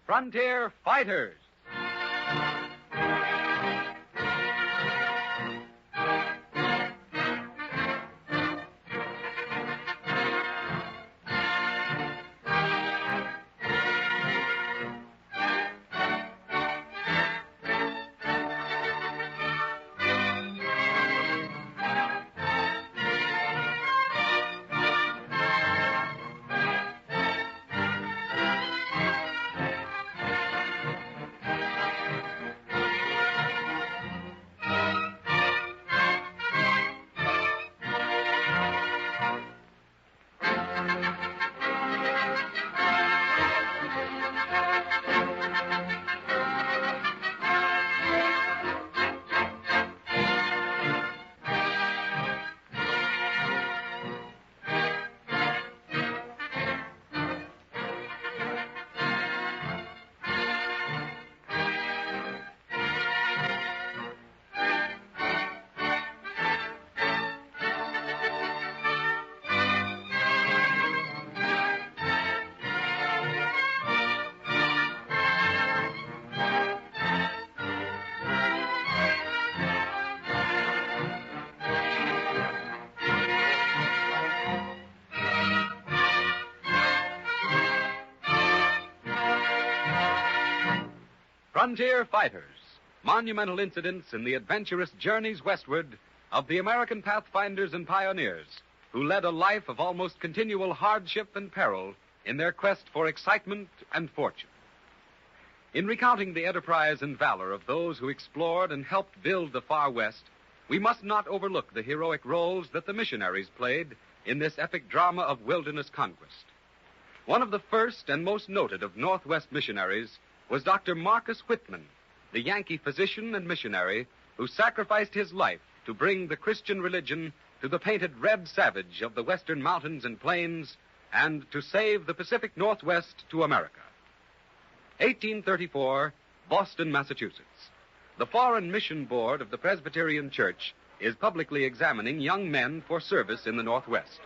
Frontier Fighters. Frontier Fighters, monumental incidents in the adventurous journeys westward of the American pathfinders and pioneers who led a life of almost continual hardship and peril in their quest for excitement and fortune. In recounting the enterprise and valor of those who explored and helped build the far west, we must not overlook the heroic roles that the missionaries played in this epic drama of wilderness conquest. One of the first and most noted of Northwest missionaries was Dr. Marcus Whitman, the Yankee physician and missionary who sacrificed his life to bring the Christian religion to the painted red savage of the western mountains and plains and to save the Pacific Northwest to America. 1834, Boston, Massachusetts. The Foreign Mission Board of the Presbyterian Church is publicly examining young men for service in the Northwest.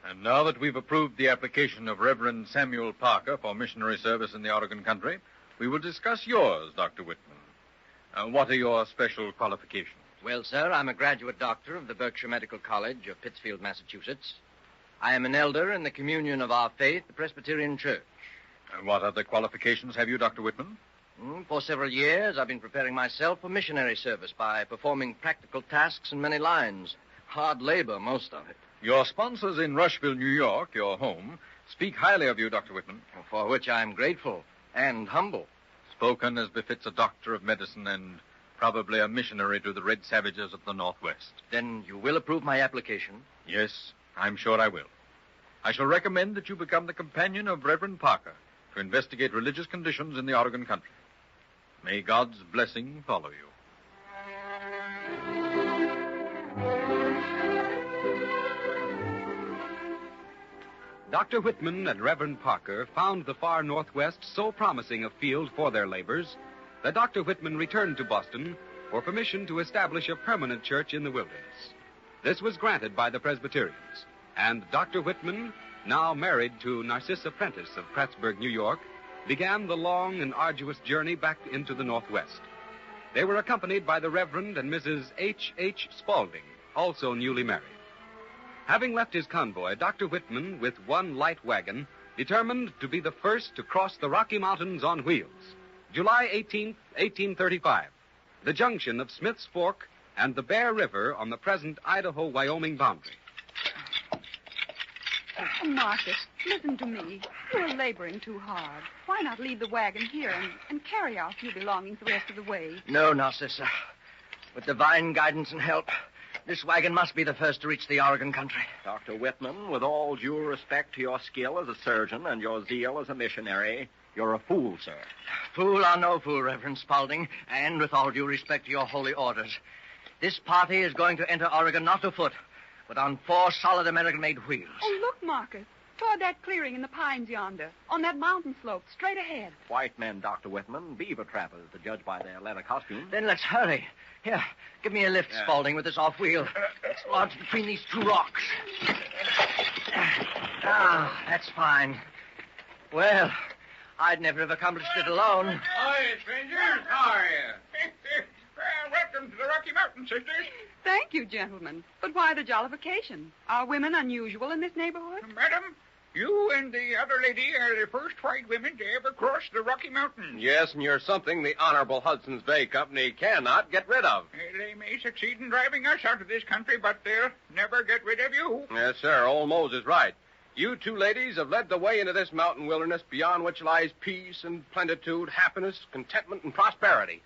And now that we've approved the application of Reverend Samuel Parker for missionary service in the Oregon country, we will discuss yours, Dr. Whitman. What are your special qualifications? Well, sir, I'm a graduate doctor of the Berkshire Medical College of Pittsfield, Massachusetts. I am an elder in the communion of our faith, the Presbyterian Church. And what other qualifications have you, Dr. Whitman? For several years, I've been preparing myself for missionary service by performing practical tasks in many lines. Hard labor, most of it. Your sponsors in Rushville, New York, your home, speak highly of you, Dr. Whitman. For which I'm grateful and humble. Spoken as befits a doctor of medicine and probably a missionary to the red savages of the Northwest. Then you will approve my application? Yes, I'm sure I will. I shall recommend that you become the companion of Reverend Parker to investigate religious conditions in the Oregon country. May God's blessing follow you. Dr. Whitman and Reverend Parker found the far Northwest so promising a field for their labors that Dr. Whitman returned to Boston for permission to establish a permanent church in the wilderness. This was granted by the Presbyterians, and Dr. Whitman, now married to Narcissa Prentice of Plattsburgh, New York, began the long and arduous journey back into the Northwest. They were accompanied by the Reverend and Mrs. H. Spaulding, also newly married. Having left his convoy, Dr. Whitman, with one light wagon, determined to be the first to cross the Rocky Mountains on wheels. July 18th, 1835, the junction of Smith's Fork and the Bear River on the present Idaho-Wyoming boundary. Oh, Marcus, listen to me. You're laboring too hard. Why not leave the wagon here and carry our few belongings the rest of the way? No, Narcissa. With divine guidance and help, this wagon must be the first to reach the Oregon country. Dr. Whitman, with all due respect to your skill as a surgeon and your zeal as a missionary, you're a fool, sir. Fool or no fool, Reverend Spaulding, and with all due respect to your holy orders, this party is going to enter Oregon not afoot, but on 4 solid American-made wheels. Oh, look, Marcus. Toward that clearing in the pines yonder, on that mountain slope, straight ahead. White men, Dr. Whitman, beaver trappers, to judge by their leather costumes. Then let's hurry. Here, give me a lift, Spaulding, with this off wheel. It's lodged between these 2 rocks. That's fine. Well, I'd never have accomplished it alone. Hi, strangers. How are you? Welcome to the Rocky Mountains, sisters. Thank you, gentlemen. But why the jollification? Are women unusual in this neighborhood? Madam, you and the other lady are the first white women to ever cross the Rocky Mountains. Yes, and you're something the Honorable Hudson's Bay Company cannot get rid of. They may succeed in driving us out of this country, but they'll never get rid of you. Yes, sir. Old Mose is right. You two ladies have led the way into this mountain wilderness beyond which lies peace and plenitude, happiness, contentment, and prosperity.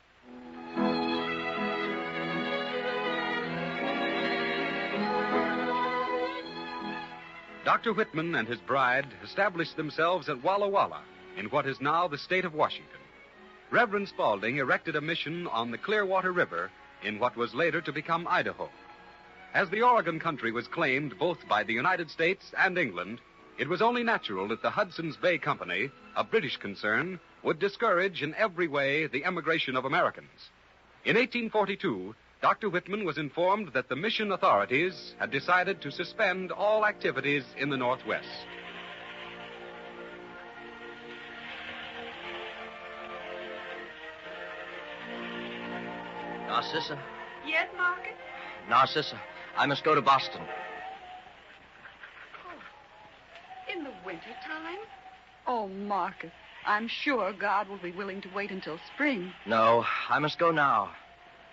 Dr. Whitman and his bride established themselves at Walla Walla, in what is now the state of Washington. Reverend Spaulding erected a mission on the Clearwater River in what was later to become Idaho. As the Oregon country was claimed both by the United States and England, it was only natural that the Hudson's Bay Company, a British concern, would discourage in every way the emigration of Americans. In 1842, Dr. Whitman was informed that the mission authorities had decided to suspend all activities in the Northwest. Narcissa. Yes, Marcus? Narcissa, I must go to Boston. In the winter time? Oh, Marcus, I'm sure God will be willing to wait until spring. No, I must go now.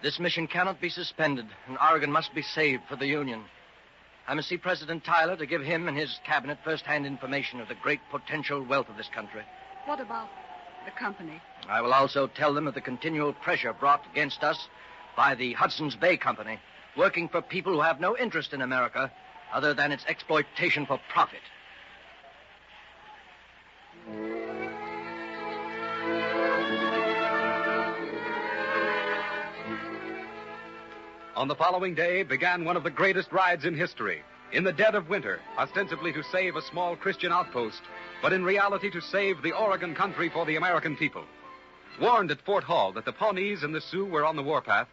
This mission cannot be suspended, and Oregon must be saved for the Union. I must see President Tyler to give him and his cabinet first-hand information of the great potential wealth of this country. What about the company? I will also tell them of the continual pressure brought against us by the Hudson's Bay Company, working for people who have no interest in America other than its exploitation for profit. On the following day began one of the greatest rides in history. In the dead of winter, ostensibly to save a small Christian outpost, but in reality to save the Oregon country for the American people. Warned at Fort Hall that the Pawnees and the Sioux were on the warpath,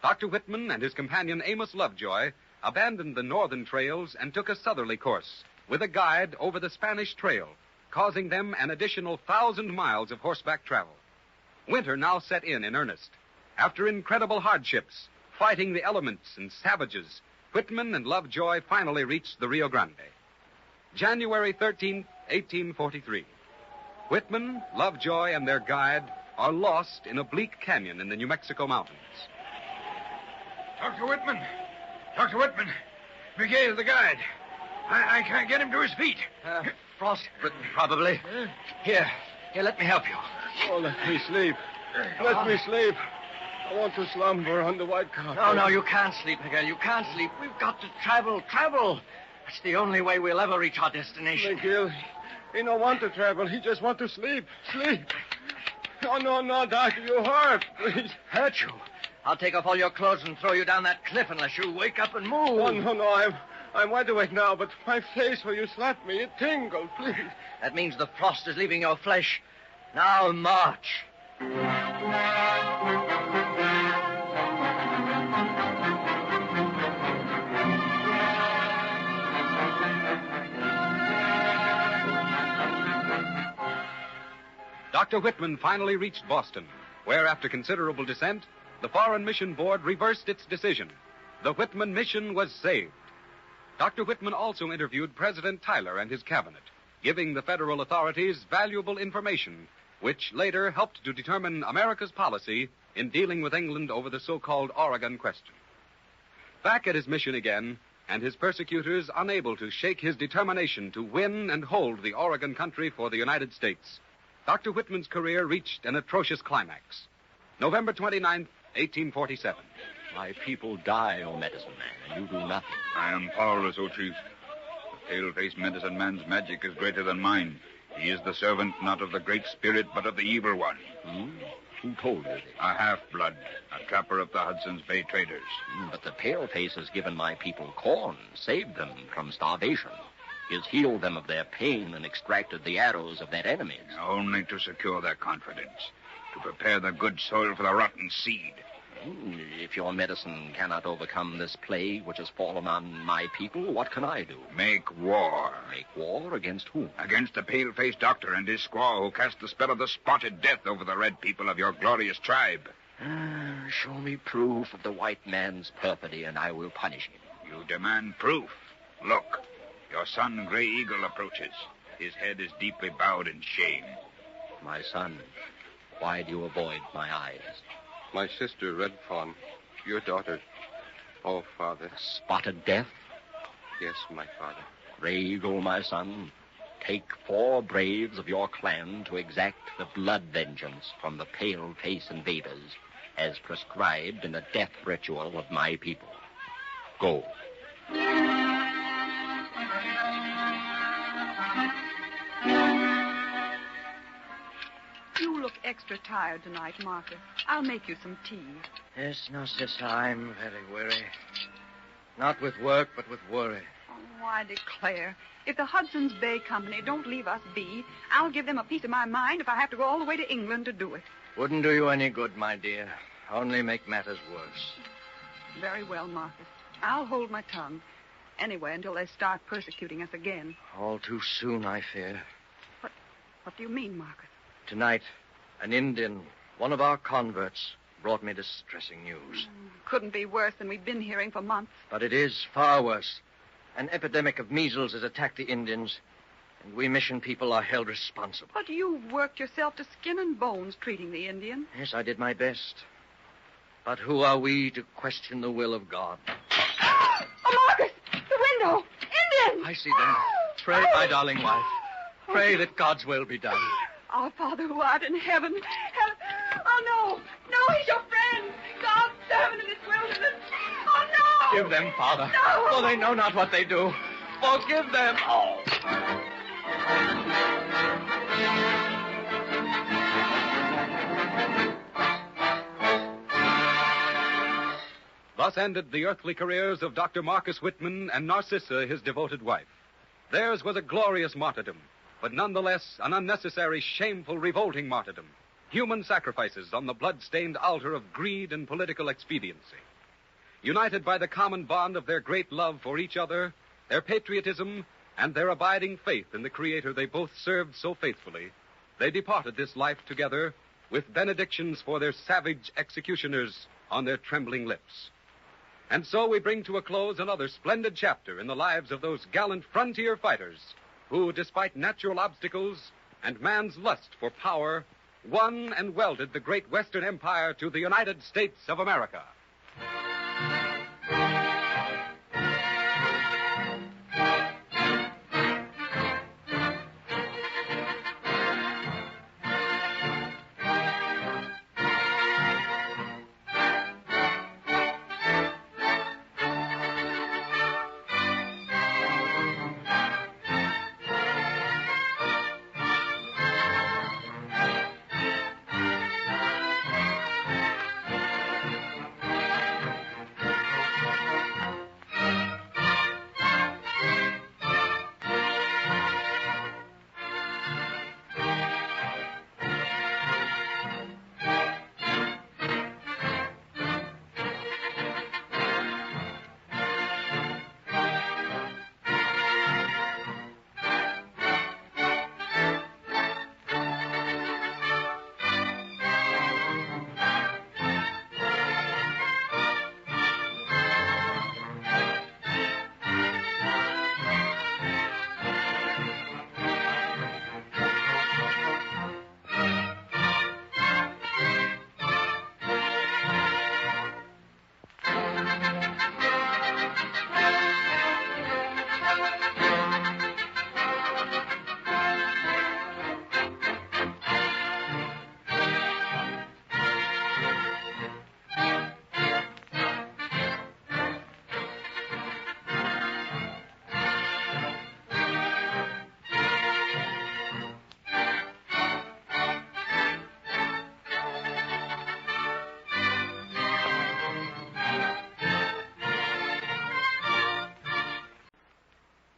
Dr. Whitman and his companion Amos Lovejoy abandoned the northern trails and took a southerly course, with a guide over the Spanish Trail, causing them an additional 1,000 miles of horseback travel. Winter now set in earnest. After incredible hardships, fighting the elements and savages, Whitman and Lovejoy finally reached the Rio Grande. January 13th, 1843. Whitman, Lovejoy, and their guide are lost in a bleak canyon in the New Mexico mountains. Dr. Whitman. Dr. Whitman. Miguel, the guide. I can't get him to his feet. Frostbitten, probably. Here, let me help you. Oh, let me sleep. Let me sleep. I want to slumber on the white carpet. No, you can't sleep, Miguel. You can't sleep. We've got to travel. That's the only way we'll ever reach our destination. Miguel, he don't want to travel. He just want to sleep. Sleep. No, Doctor, you hurt. Please. Hurt you? I'll take off all your clothes and throw you down that cliff unless you wake up and move. Oh, no, I'm wide awake now, but my face where you slapped me, it tingled, please. That means the frost is leaving your flesh. Now march. Dr. Whitman finally reached Boston, where, after considerable dissent, the Foreign Mission Board reversed its decision. The Whitman Mission was saved. Dr. Whitman also interviewed President Tyler and his cabinet, giving the federal authorities valuable information, which later helped to determine America's policy in dealing with England over the so-called Oregon question. Back at his mission again, and his persecutors unable to shake his determination to win and hold the Oregon country for the United States, Dr. Whitman's career reached an atrocious climax. November 29th, 1847. My people die, O medicine man, and you do nothing. I am powerless, O chief. The pale-faced medicine man's magic is greater than mine. He is the servant not of the Great Spirit, but of the Evil One. Who told you this? A half-blood, a trapper of the Hudson's Bay traders. But the pale-face has given my people corn, saved them from starvation. He has healed them of their pain and extracted the arrows of their enemies. Only to secure their confidence, to prepare the good soil for the rotten seed. If your medicine cannot overcome this plague which has fallen on my people, what can I do? Make war. Make war against whom? Against the pale-faced doctor and his squaw who cast the spell of the spotted death over the red people of your glorious tribe. Show me proof of the white man's perfidy, and I will punish him. You demand proof. Look, your son, Gray Eagle, approaches. His head is deeply bowed in shame. My son, why do you avoid my eyes? My sister, Red Fawn. Your daughter. Oh, Father. Spotted death? Yes, my father. Gray Eagle, my son, take 4 braves of your clan to exact the blood vengeance from the pale-face invaders as prescribed in the death ritual of my people. Go. You look extra tired tonight, Marcus. I'll make you some tea. Yes, Narcissa, I'm very weary. Not with work, but with worry. Oh, I declare, if the Hudson's Bay Company don't leave us be, I'll give them a piece of my mind if I have to go all the way to England to do it. Wouldn't do you any good, my dear. Only make matters worse. Very well, Marcus. I'll hold my tongue. Anyway, until they start persecuting us again. All too soon, I fear. What do you mean, Marcus? Tonight, an Indian, one of our converts, brought me distressing news. Couldn't be worse than we've been hearing for months. But it is far worse. An epidemic of measles has attacked the Indians, and we mission people are held responsible. But you've worked yourself to skin and bones treating the Indian. Yes, I did my best. But who are we to question the will of God? Oh, Marcus! The window! Indians! I see them. Pray, my darling wife. Pray that God's will be done. Our Father who art in heaven. Oh, no. No, he's your friend. God's servant in this wilderness. Oh, no. Give them, Father. No. For they know not what they do. Forgive them. Oh. Thus ended the earthly careers of Dr. Marcus Whitman and Narcissa, his devoted wife. Theirs was a glorious martyrdom, but nonetheless an unnecessary, shameful, revolting martyrdom. Human sacrifices on the blood-stained altar of greed and political expediency. United by the common bond of their great love for each other, their patriotism, and their abiding faith in the Creator they both served so faithfully, they departed this life together with benedictions for their savage executioners on their trembling lips. And so we bring to a close another splendid chapter in the lives of those gallant frontier fighters who, despite natural obstacles and man's lust for power, won and welded the great Western Empire to the United States of America.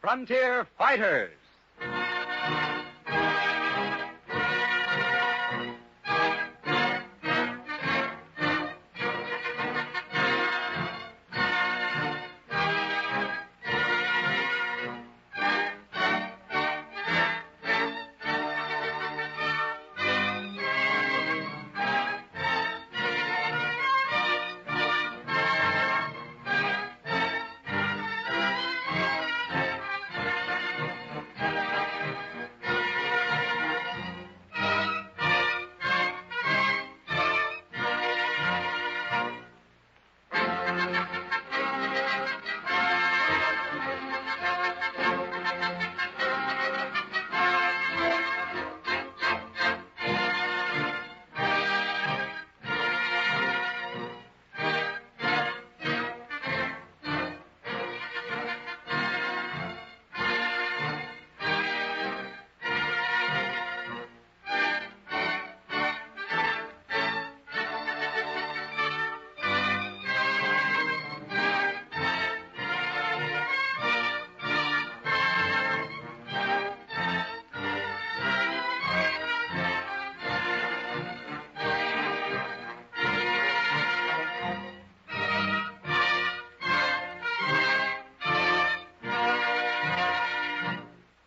Frontier Fighters.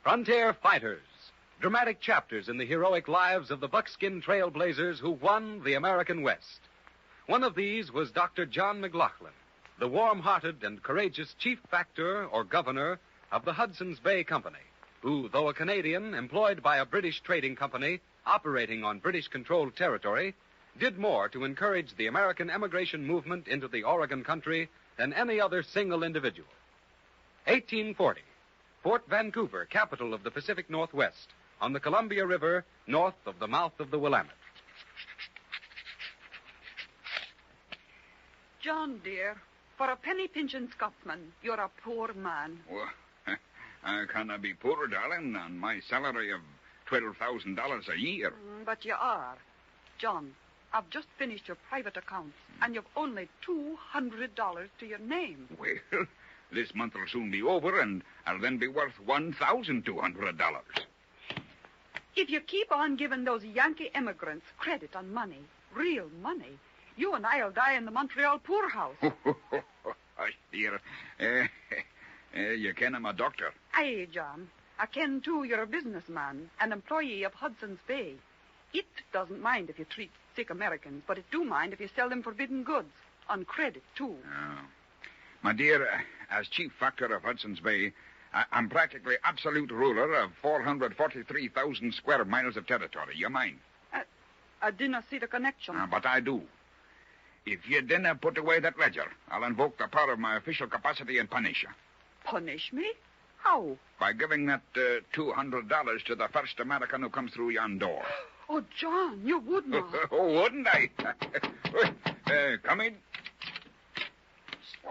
Frontier Fighters, dramatic chapters in the heroic lives of the buckskin trailblazers who won the American West. One of these was Dr. John McLoughlin, the warm-hearted and courageous chief factor or governor of the Hudson's Bay Company, who, though a Canadian employed by a British trading company operating on British-controlled territory, did more to encourage the American emigration movement into the Oregon country than any other single individual. 1840, Fort Vancouver, capital of the Pacific Northwest, on the Columbia River, north of the mouth of the Willamette. John, dear, for a penny-pinching Scotsman, you're a poor man. Well, I cannot be poor, darling, on my salary of $12,000 a year. But you are. John, I've just finished your private accounts, and you've only $200 to your name. Well, this month will soon be over, and I'll then be worth $1,200. If you keep on giving those Yankee immigrants credit on money, real money, you and I'll die in the Montreal poorhouse. Hush, dear. You ken I'm a doctor. Aye, John. I ken, too, you're a businessman, an employee of Hudson's Bay. It doesn't mind if you treat sick Americans, but it do mind if you sell them forbidden goods, on credit, too. Oh. My dear, as chief factor of Hudson's Bay, I'm practically absolute ruler of 443,000 square miles of territory. You mind? I didn't see the connection. But I do. If you didn't put away that ledger, I'll invoke the power of my official capacity and punish you. Punish me? How? By giving that $200 to the first American who comes through yon door. Oh, John, you would not. Oh, wouldn't I? Come in.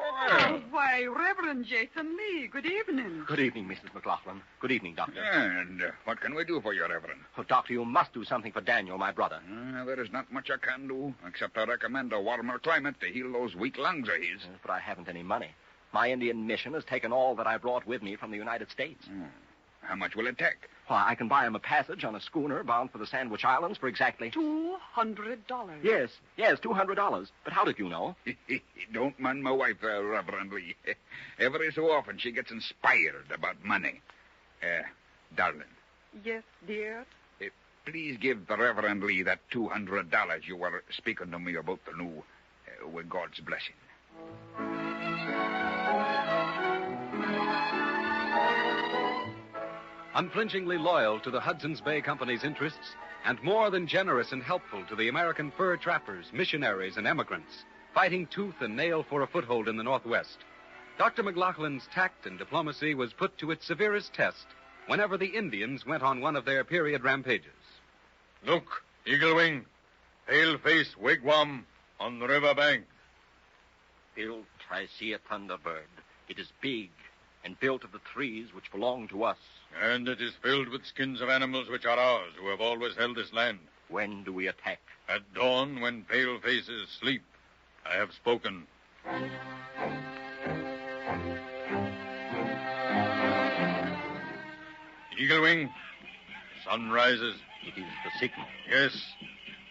Oh, why, Reverend Jason Lee, good evening. Good evening, Mrs. McLoughlin. Good evening, Doctor. And what can we do for you, Reverend? Oh, Doctor, you must do something for Daniel, my brother. There is not much I can do, except I recommend a warmer climate to heal those weak lungs of his. But I haven't any money. My Indian mission has taken all that I brought with me from the United States. How much will it take? Why, I can buy him a passage on a schooner bound for the Sandwich Islands for exactly... $200. Yes, $200. But how did you know? Don't mind my wife, Reverend Lee. Every so often she gets inspired about money. Darling. Yes, dear? Please give the Reverend Lee that $200 you were speaking to me about the new, with God's blessing. Unflinchingly loyal to the Hudson's Bay Company's interests, and more than generous and helpful to the American fur trappers, missionaries, and emigrants, fighting tooth and nail for a foothold in the Northwest, Dr. McLoughlin's tact and diplomacy was put to its severest test whenever the Indians went on one of their period rampages. Look, Eagle Wing, pale-face wigwam on the river bank. Built, I see a Thunderbird. It is big and built of the trees which belong to us. And it is filled with skins of animals which are ours, who have always held this land. When do we attack? At dawn, when pale faces sleep. I have spoken. Eagle Wing, sun rises. It is the signal. Yes.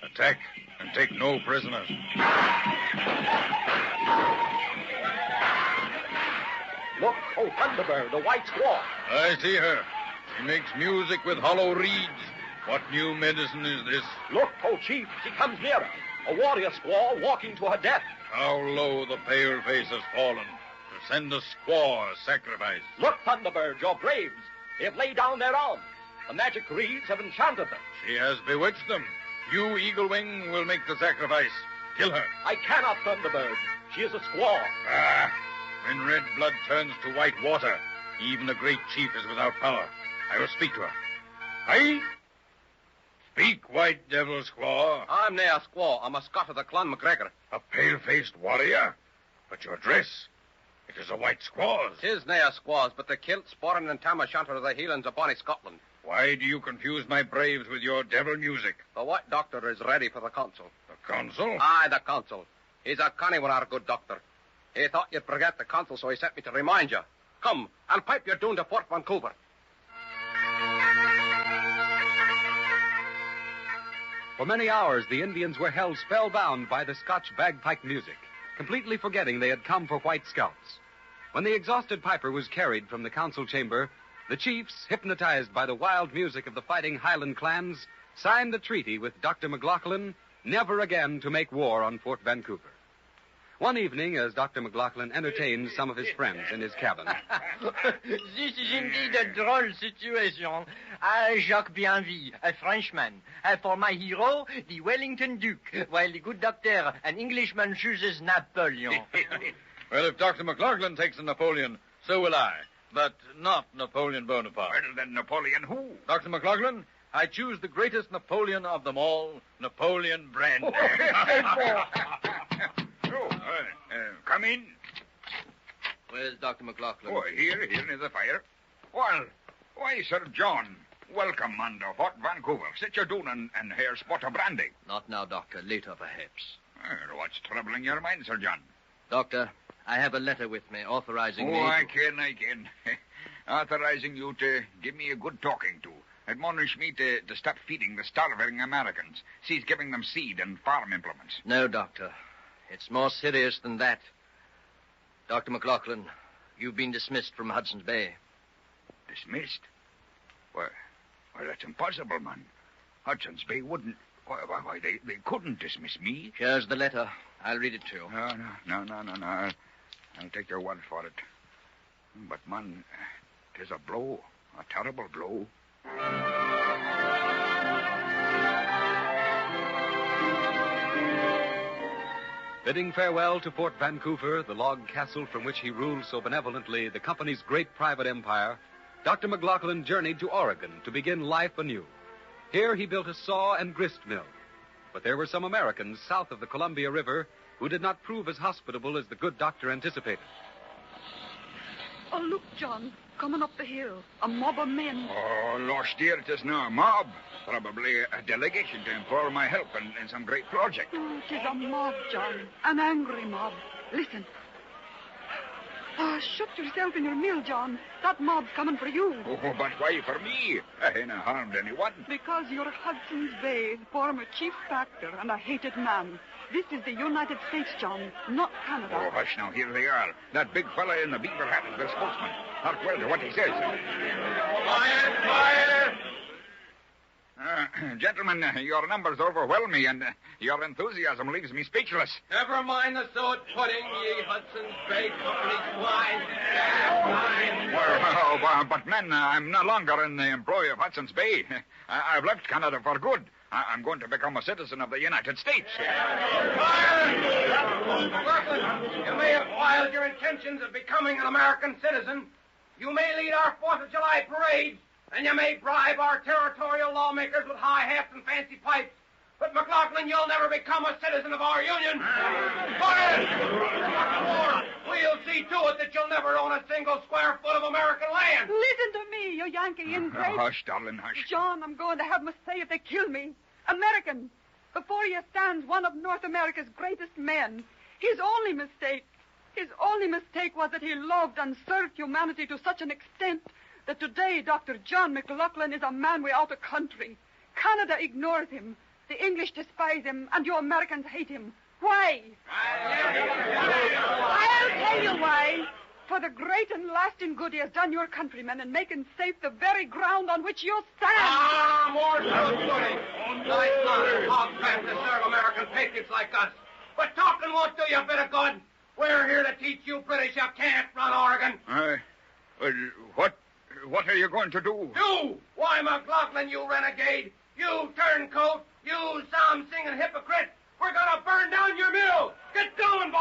Attack and take no prisoners. Look, Thunderbird, the white squaw. I see her. She makes music with hollow reeds. What new medicine is this? Look, Chief, she comes nearer. A warrior squaw walking to her death. How low the pale face has fallen to send a squaw a sacrifice. Look, Thunderbird, your braves. They have laid down their arms. The magic reeds have enchanted them. She has bewitched them. You, Eagle Wing, will make the sacrifice. Kill her. I cannot, Thunderbird. She is a squaw. When red blood turns to white water, even a great chief is without power. I will speak to her. Aye? Speak, white devil squaw. I'm nae a squaw. I'm a Scot of the clan MacGregor. A pale-faced warrior? But your dress, it is a white squaw's. 'Tis nae a squaw's, but the kilt, sporran, and tam o' shanter of the Highlands of bonny Scotland. Why do you confuse my braves with your devil music? The white doctor is ready for the council. The council? Aye, the council. He's a canny one, our good doctor. He thought you'd forget the council, so he sent me to remind you. Come, and pipe your doon to Fort Vancouver. For many hours, the Indians were held spellbound by the Scotch bagpipe music, completely forgetting they had come for white scalps. When the exhausted piper was carried from the council chamber, The chiefs, hypnotized by the wild music of the fighting Highland clans, signed a treaty with Dr. McLoughlin never again to make war on Fort Vancouver. One evening, as Dr. McLoughlin entertained some of his friends in his cabin. This is indeed a droll situation. Jacques Bienville, a Frenchman. For my hero, the Wellington Duke, while the good doctor, an Englishman, chooses Napoleon. Well, if Dr. McLoughlin takes a Napoleon, so will I. But not Napoleon Bonaparte. Well, then Napoleon who? Dr. McLoughlin, I choose the greatest Napoleon of them all, Napoleon Brand. Come in. Where's Dr. McLoughlin? Oh, here near the fire. Well, why, Sir John, welcome unto Fort Vancouver. Sit you down and here spot of brandy. Not now, Doctor. Later, perhaps. Well, what's troubling your mind, Sir John? Doctor, I have a letter with me authorizing me... Oh, I can. Authorizing you to give me a good talking to. Admonish me to stop feeding the starving Americans. Cease giving them seed and farm implements. No, Doctor. It's more serious than that. Dr. McLoughlin, you've been dismissed from Hudson's Bay. Dismissed? Why, that's impossible, man. Hudson's Bay wouldn't... Why, they couldn't dismiss me. Here's the letter. I'll read it to you. No. I'll take your word for it. But, man, 'tis a blow. A terrible blow. Bidding farewell to Fort Vancouver, the log castle from which he ruled so benevolently the company's great private empire, Dr. McLoughlin journeyed to Oregon to begin life anew. Here he built a saw and grist mill. But there were some Americans south of the Columbia River who did not prove as hospitable as the good doctor anticipated. Oh, look, John, coming up the hill. A mob of men. Oh, lost dear, it is no mob. Probably a delegation to implore my help in some great project. Oh, it is a mob, John. An angry mob. Listen. Oh, shut yourself in your mill, John. That mob's coming for you. Oh, but why for me? I ain't harmed anyone. Because you're Hudson's Bay's former chief factor and a hated man. This is the United States, John, not Canada. Oh, hush now. Here they are. That big fella in the beaver hat is their spokesman. Hark well to what he says. Quiet! Gentlemen, your numbers overwhelm me, and your enthusiasm leaves me speechless. Never mind the suet pudding, ye Hudson's Bay Company swine. But men, I'm no longer in the employ of Hudson's Bay. I've left Canada for good. I'm going to become a citizen of the United States. McLoughlin, you may have filed your intentions of becoming an American citizen. You may lead our 4th of July parades, and you may bribe our territorial lawmakers with high hats and fancy pipes. But, McLoughlin, you'll never become a citizen of our union. We'll see to it that you'll never own a single square foot of American land. Listen to me, you Yankee ingrate. Hush, darling, hush. John, I'm going to have my say if they kill me. American, before you stands one of North America's greatest men. His only mistake was that he loved and served humanity to such an extent that today Dr. John McLoughlin is a man without a country. Canada ignores him. The English despise him, and you Americans hate him. Why? I'll tell you why. For the great and lasting good he has done your countrymen in making safe the very ground on which you stand. More suet pudding. Nice honor, hog fat to serve American patriots like us. But talking won't do you a bit of good. We're here to teach you British you can't run Oregon. What are you going to do? Do? Why, McLoughlin, you renegade. You turncoat. You psalm-singing hypocrite. We're going to burn down your mill. Get going, boys.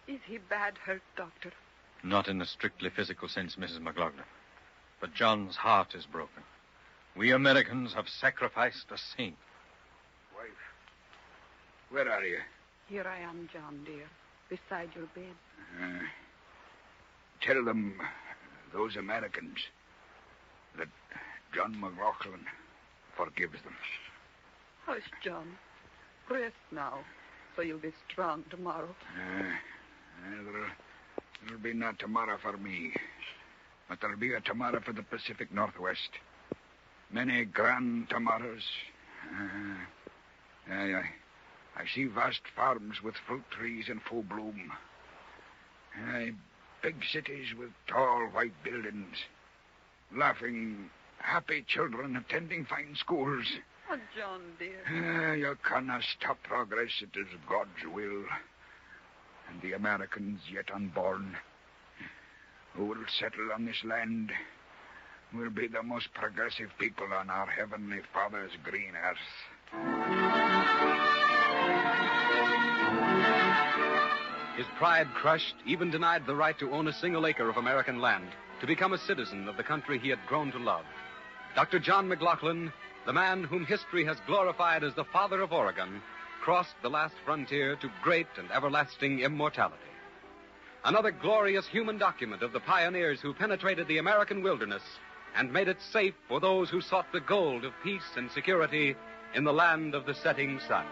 Is he bad hurt, Doctor? Not in a strictly physical sense, Mrs. McLoughlin. But John's heart is broken. We Americans have sacrificed a saint. Wife, where are you? Here I am, John, dear, beside your bed. Tell them, those Americans, that John McLoughlin forgives them. Hush, John. Rest now, so you'll be strong tomorrow. be no tomorrow for me, but there'll be a tomorrow for the Pacific Northwest. Many grand tomorrows. I see vast farms with fruit trees in full bloom. Big cities with tall white buildings. Laughing, happy children attending fine schools. Oh, John, dear. You cannot stop progress. It is God's will. And the Americans yet unborn, who will settle on this land, will be the most progressive people on our Heavenly Father's green earth. His pride crushed, even denied the right to own a single acre of American land, to become a citizen of the country he had grown to love. Dr. John McLoughlin, the man whom history has glorified as the father of Oregon, crossed the last frontier to great and everlasting immortality. Another glorious human document of the pioneers who penetrated the American wilderness and made it safe for those who sought the gold of peace and security in the land of the setting sun.